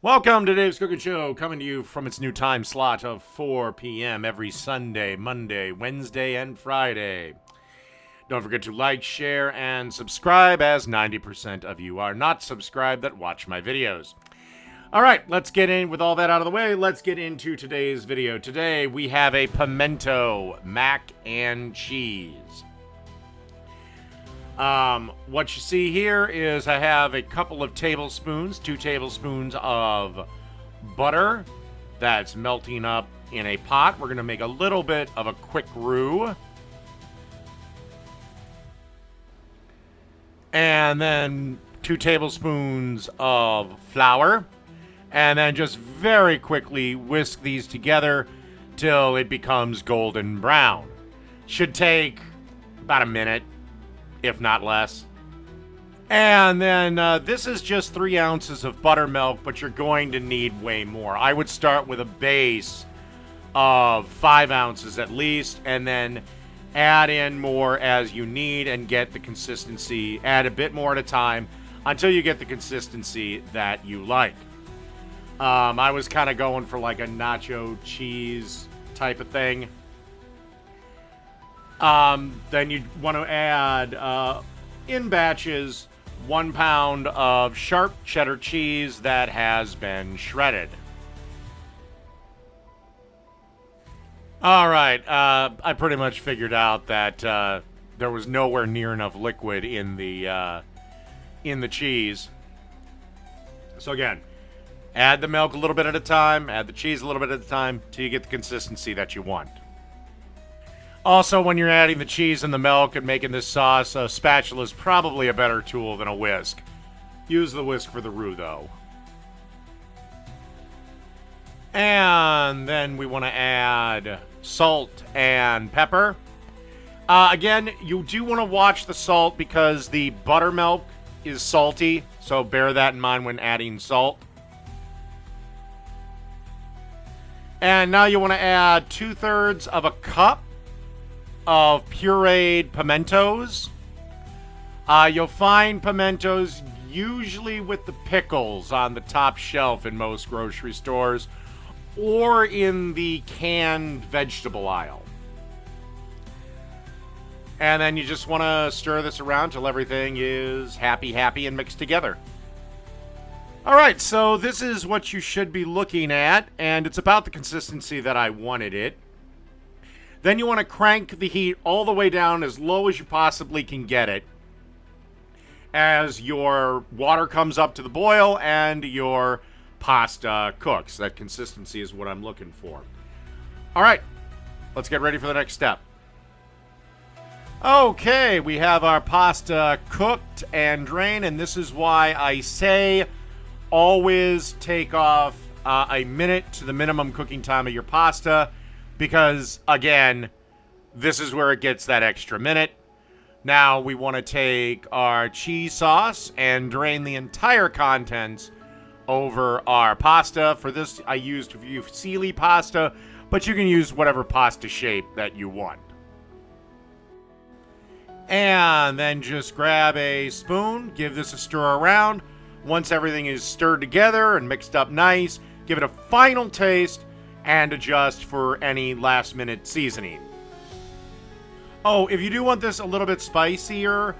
Welcome to Dave's Cooking Show, coming to you from its new time slot of 4 p.m. every Sunday, Monday, Wednesday, and Friday. Don't forget to like, share, and subscribe, as 90% of you are not subscribed that watch my videos. All right, let's get in with all that out of the way. Let's get into today's video. Today, we have a Pimento Mac and Cheese. What you see here is I have a couple of tablespoons, 2 tablespoons of butter that's melting up in a pot. We're going to make a little bit of a quick roux. And then 2 tablespoons of flour. And then just very quickly whisk these together till it becomes golden brown. Should take about a minute, if not less. And then this is just 3 ounces of buttermilk, but you're going to need way more. I would start with a base of 5 ounces at least, and then add in more as you need and get the consistency. Add a bit more at a time until you get the consistency that you like. I was kind of going for like a nacho cheese type of thing. Then you want to add, in batches, 1 pound of sharp cheddar cheese that has been shredded. All right, I pretty much figured out that there was nowhere near enough liquid in the cheese. So again, add the milk a little bit at a time, add the cheese a little bit at a time, till you get the consistency that you want. Also, when you're adding the cheese and the milk and making this sauce, a spatula is probably a better tool than a whisk. Use the whisk for the roux, though. And then we want to add salt and pepper. Again, you do want to watch the salt because the buttermilk is salty, so bear that in mind when adding salt. And now you want to add 2/3 of a cup of pureed pimentos. You'll find pimentos usually with the pickles on the top shelf in most grocery stores or in the canned vegetable aisle. And then you just want to stir this around till everything is happy and mixed together. All right, so this is what you should be looking at, and it's about the consistency that I wanted it. Then you want to crank the heat all the way down as low as you possibly can get it as your water comes up to the boil and your pasta cooks. That consistency is what I'm looking for. All right, let's get ready for the next step. Okay, we have our pasta cooked and drained, and this is why I say always take off a minute to the minimum cooking time of your pasta. Because, again, this is where it gets that extra minute. Now we want to take our cheese sauce and drain the entire contents over our pasta. For this, I used fusilli pasta, but you can use whatever pasta shape that you want. And then just grab a spoon, give this a stir around. Once everything is stirred together and mixed up nice, give it a final taste and adjust for any last-minute seasoning. Oh, if you do want this a little bit spicier,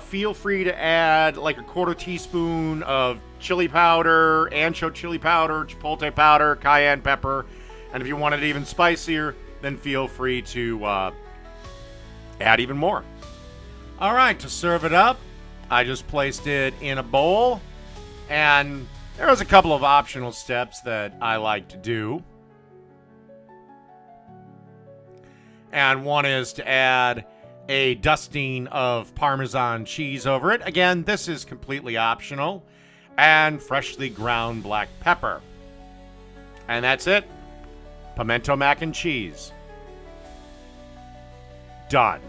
feel free to add like a 1/4 teaspoon of chili powder, ancho chili powder, chipotle powder, cayenne pepper, and if you want it even spicier, then feel free to add even more. All right, to serve it up, I just placed it in a bowl, and there's a couple of optional steps that I like to do. And one is to add a dusting of Parmesan cheese over it. Again, this is completely optional. And freshly ground black pepper. And that's it. Pimento Mac and Cheese. Done.